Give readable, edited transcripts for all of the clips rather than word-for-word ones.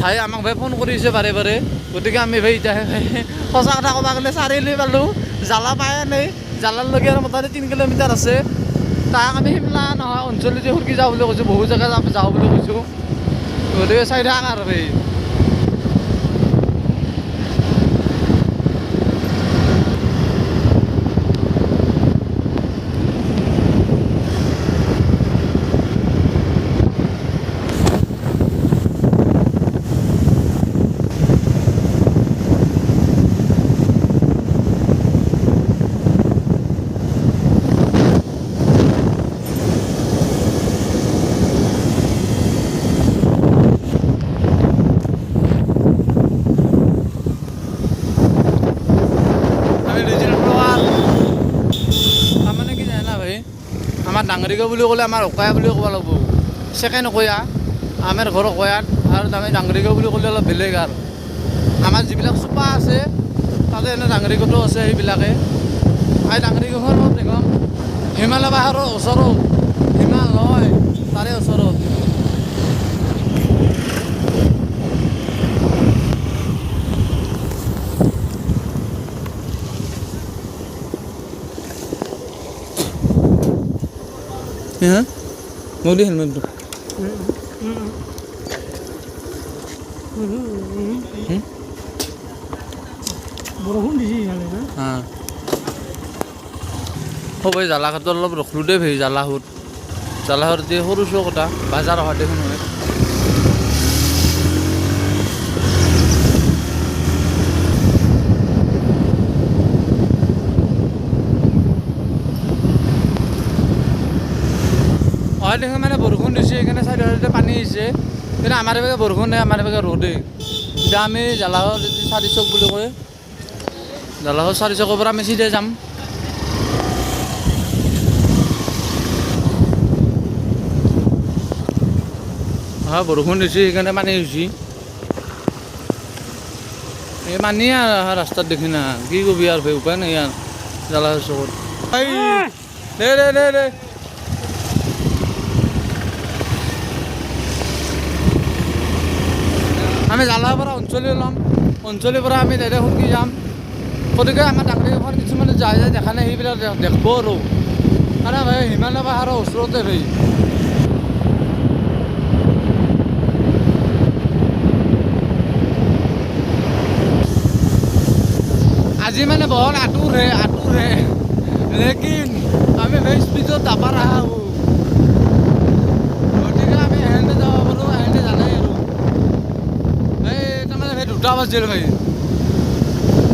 ভাই আমাক ভাই ফোন কৰিছে বাৰে বাৰে গতিকে আমি ভাই এতিয়া সঁচা কথা ক'ব গ'লে চাৰিআলি পালোঁ জ্বালা পাই নাই জ্বালালৈকে আৰু মোটামুটি 3 কিলোমিটাৰ আছে তাক আমি সিমলা নহয় অঞ্চলতে সুৰকি যাওঁ বুলি কৈছোঁ বহু জেগা যাওঁ বুলি কৈছোঁ গতিকে চাই থাক আৰু ভাই আমাৰ ডাঙৰিকা বুলি ক'লে আমাৰ অকয়া বুলি ক'ব লাগিব ছেকেণ্ড অকয়া আমাৰ ঘৰ অকয়াত আৰু আমি ডাঙৰিকা বুলি ক'লে অলপ বেলেগ আৰু আমাৰ যিবিলাক চোপা আছে তাতে এনে ডাঙৰিকাটো আছে সেইবিলাকে এই ডাঙৰিকাখন মই দেখোন হিমালয় পাহাৰৰ ওচৰত হিমালয় তাৰে ওচৰত হ্যাঁ মোদি হেলমেটটো বৰষুণ দিছে ইফালে না হ্যাঁ সবাই জালাঘাটত অলপ ৰখলোঁ দেই ভাই জালাঘাট যে সৰু চৌ কথা বাজাৰ অহা দেখোন হয় দেখোন মানে বৰষুণ দিছে সেইকাৰণে চাইডে পানী আহিছে কিন্তু আমাৰ এভাগে বৰষুণ নাই আমাৰ এভাগে ৰ'দেই এতিয়া আমি জালাঘাট 4 চক বুলি কয় জালাঘাট 4 চকৰ পৰা আমি চিধা যাম হয় বৰষুণ দিছে সেইকাৰণে পানী হৈছে এই পানী আৰু ৰাস্তাত দেখি না কি কবি আৰু ভাই উপায় নাই আৰু জালাঘাট চকত দে আমি জালাৰ পৰা অঞ্চলী ল'ম অঞ্চলীৰ পৰা আমি ডাইৰেক্ট সুৰকি যাম গতিকে আমাৰ ডাঙৰিকাখন কিছুমানে যায় দেখা নাই সেইবিলাক দেখিব আৰু ভাই হিমালয় পাহাৰৰ ওচৰতে ভাই আজি মানে বহুত আঁতোৰ হে লেকিন আমি ভাই স্পীডত যাব ৰহা গতিকে আমি এহেঁতে যাব পাৰোঁ এহেঁতে জানাই আৰু দুটা বাজিল ভাই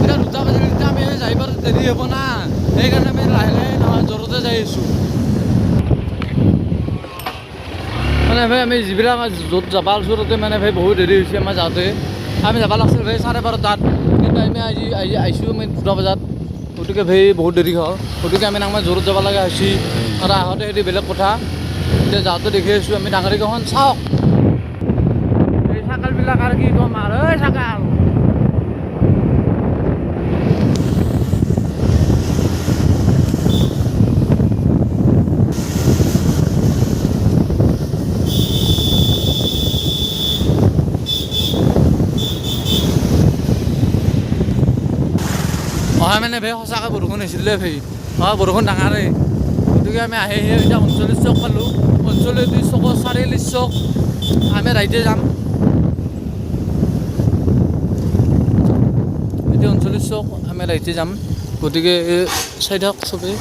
এতিয়া 2টা বাজিল এতিয়া আমি যাই পাৰোঁ দেৰি হ'ব না সেইকাৰণে আমি লাহে লাহে নহয় জোৰতে যাই আছোঁ মানে ভাই আমি যিবিলাক য'ত যাব ওচৰতে মানে ভাই বহুত দেৰি হৈছে আমাৰ যাওঁতে আমি যাব লাগিছিল ভাই 12:30 কিন্তু আমি আজি আহিছোঁ আমি 2টা বজাত গতিকে ভাই বহুত দেৰি হ'ল গতিকে আমি নাংমান জোৰত যাব লগা হৈছে আৰু আহোঁতে সেইটো বেলেগ কথা এতিয়া যাওঁতে দেখি আছোঁ আমি ডাঙৰিকাখন চাওক এই চাকালবিলাক আৰু কি ক'ম আৰু এই চাকাল অহা মানে ভাই সঁচাকৈ বৰষুণ হৈছিলে ভাই বৰষুণ ডাঙৰেই গতিকে আমি আহি এতিয়া 39 চক পালোঁ 39 চকৰ 44 চক আমি ৰাইতে যাম এতিয়া 39 চক আমি ৰাইতে যাম গতিকে চাই থাকক চবেই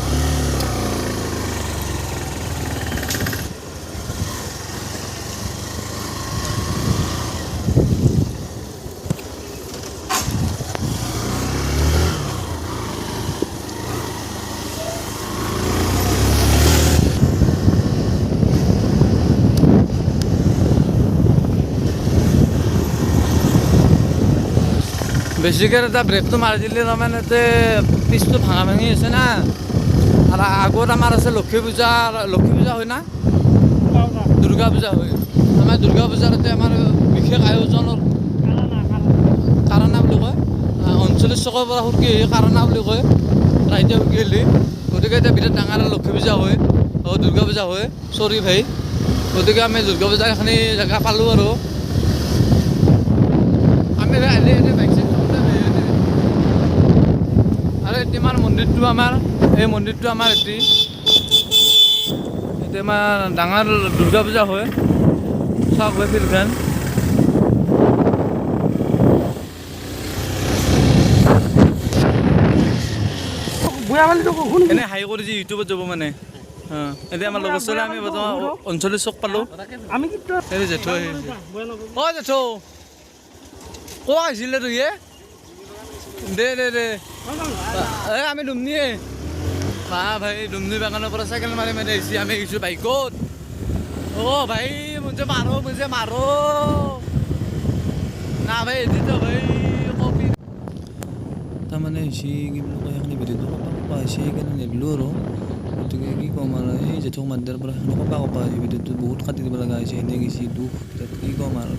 বেছিকৈ এটা ব্ৰেকটো মাৰি দিলে তাৰমানে পিছটো ভাঙা ভাঙি আছে না আৰু আগত আমাৰ আছে লক্ষী পূজা হয় না দুৰ্গা পূজা হয় আমাৰ দুৰ্গা পূজাতে আমাৰ বিশেষ আয়োজনৰ কাৰনা বুলি কয় 39 চকৰ পৰা সুৰকি কাৰনা বুলি কয় ৰাইজে সুৰকি আহিলে গতিকে এতিয়া বিৰাট ডাঙৰ লক্ষী পূজা হয় দুৰ্গা পূজা হয় চৰি ভাই গতিকে আমি দুৰ্গা পূজাৰ এখিনি জেগা পালোঁ আৰু এতিয়া আমাৰ মন্দিৰটো এই মন্দিৰটো আমাৰ এটি এতিয়া আমাৰ ডাঙৰ দুৰ্গা পূজা হয় চাওক হয় ফিল্ডখন বুঢ়াবালিটো শুন এনে হাই কৰি যে ইউটিউবত যাব মানে এতিয়া আমাৰ লগৰ ছোৱালী আমি বৰ্তমান অঞ্চলিক চক পালোঁ আমি কিন্তু এই জেঠু আহিছে অ জেঠু ক'ত আহিছিলে তই দে এই আমি ডুমনিয়ে ভাই ডুমনি বাগানৰ পৰা চাইকেল মাৰি আহিছে আমি আহিছোঁ বাইকত অ' ভাই মুঝে মাৰো না ভাই এদিতো ভাই কপি তাৰমানে হৈছে কি বুলি কয় সেইখিনি ভিডিঅ'টো কপা হৈছে সেইকাৰণে নেদিলোঁ আৰু গতিকে কি ক'ম আৰু এই জেঠুক মাত দিয়াৰ পৰা সেইখিনি কপা হৈছে ভিডিঅ'টো বহুত কাটি দিব লগা হৈছে এনেই গৈছে দুখ কি ক'ম আৰু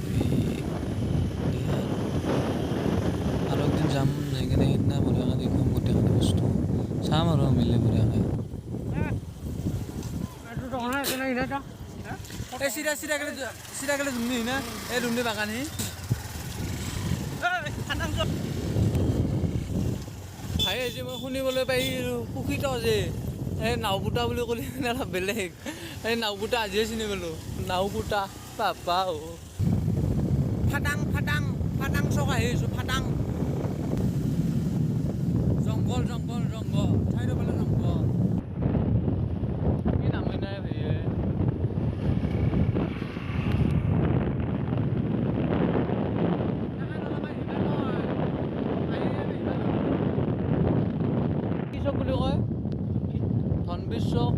আৰু একদিন যাম যাই কিনে সেইদিনা বঢ়িয়াকৈ দেখুৱাম গোটেইখিনি বস্তু চাম আৰু মিলে বঢ়িয়াকৈ এই চিৰা গেলে ডুমনি না এই ডুমনি বাগানহি ভাই আজি মই শুনিবলৈ পাই সুখিত যে এই নাওপুতা বুলি ক'লে অলপ বেলেগ এই নাওপুতা আজিহে চিনি পালোঁ নাওপুতা পাপা ফাটাং চক আহিছোঁ ফাটাং জংঘল ঠাইটো পালে জংঘল কি নামেই নাই ভাইয়ে কি চক বুলি কয় ধনবীৰ চক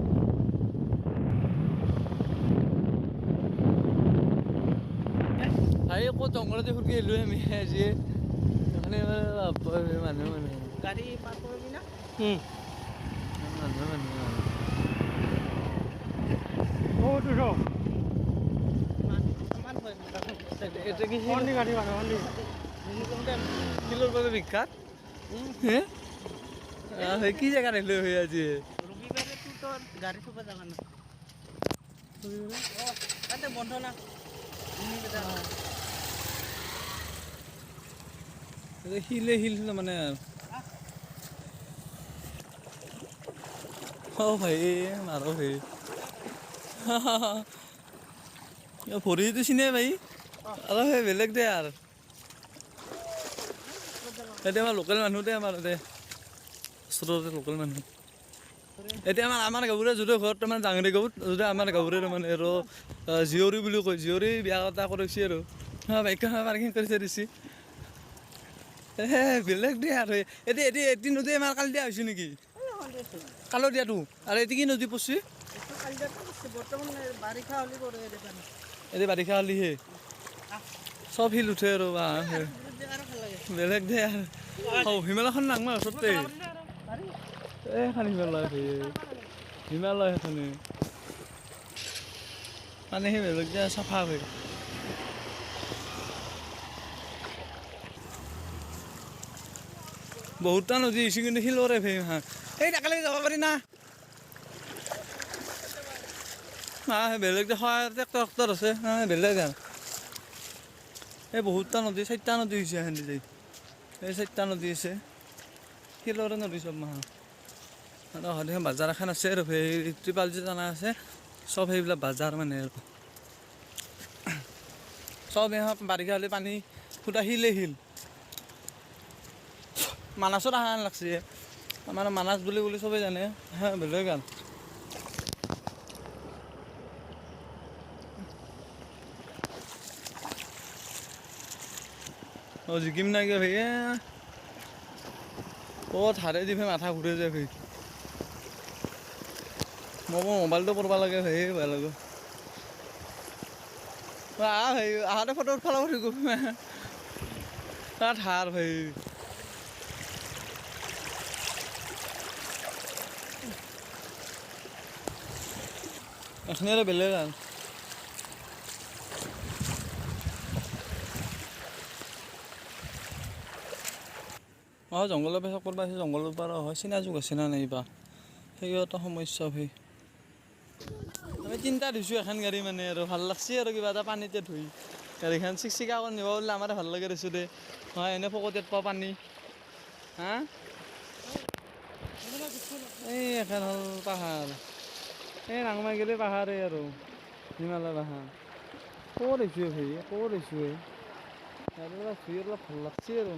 ভাই ক'ত জংঘলতে ফুৰকি আহিলোঁ আমি আজি সেইকাৰণে মানুহ গাড়ী পাৰ কৰিবি না কিলোৰ বাবে বিখ্যাত কি জেগাত আহিলো হৈ আজি গাড়ী থব যাবা না তাতে বন্ধ না শিল মানে অ' ভাই মাৰো ভাই ভৰিটো চিনে ভাই অলপ সেই বেলেগ দে আৰু এতিয়া আমাৰ লোকেল মানুহ দে আমাৰ দে ওচৰতে লোকেল মানুহ এতিয়া আমাৰ গাঁৱৰে যদি ঘৰত তাৰমানে ডাঙৰি গাঁৱত যদি আমাৰ গাঁৱৰে তাৰমানে আৰু জীয়ৰী বুলি কয় জীয়ৰী বিয়া এটা কৰিছে আৰু বাইকখন পাৰ্কিং কৰি থৈ দিছে বেলেগ দে আৰু এটি নদী আমাৰ কালি দিয়া হৈছে নেকি কালো দিয়াটো আৰু এটি কি নদী পৰছি এতিয়া বাৰিষা হ'লিহে চব শিল উঠে আৰু বেলেগ দে আৰু হিমালয়খন নাংমা ওচৰতে এইখন হিমালয় সেইখনে মানে সেই বেলেগ দে চাফা হয় বহুতটা নদী হৈছে কিন্তু শিলৰে ভাই এই একেলগে যাব পাৰি না বেলেগ দেখা ট্ৰেক্টৰ আছে বেলেগ আৰু এই বহুতটা নদী 4টা নদী হৈছে এখান যাই এই 4টা নদী আছে শিলৰে নদী চব মাহা সদায় বাজাৰ এখন আছে আৰু ত্ৰিপাল যে জানা আছে চব সেইবিলাক বাজাৰ মানে আৰু চব বাৰিষা হ'লে পানী ফুটা শিলে শিল মানাছত অহা লাগছে আমাৰ মানাছ বুলি চবেই জানে বেলেগ আৰু জিকিম নাই ভাই ক'ত হাৰে দি ভাই মাথা ঘূৰে যায় ভাই মই মোবাইলটো কৰিব লাগে ভাই ভাল লাগে ভাই আহাতে ফটো উঠা লাগব তাত হার ভাই এখানে আর বেলেগ আর জঙ্গলের পেশা করবা জঙ্গলের পার হয় চিনা যুগ আছে না নাইবা সেই একটা সমস্যা ভাই আমি চিন্তা দিছোঁ এখন গাড়ী মানে আৰু ভাল লাগছে আৰু কিবা এটা পানীতে ধুই গাড়ীখন চিকচিকা কৰি নিব বুলিলে আমাৰ ভাল লাগে দিছোঁ দে হয় এনে ফকতীয়াত পোৱা পানী হা এই এখন হ'ল পাহাৰ এই নাংমাই গেলে পাহাৰে আৰু হিমালয় পাহাৰ ক'ত আহিছোঁ ভাই ক'ত আহিছোঁ ইয়াৰ পৰা অলপ ভাল লাগছে আৰু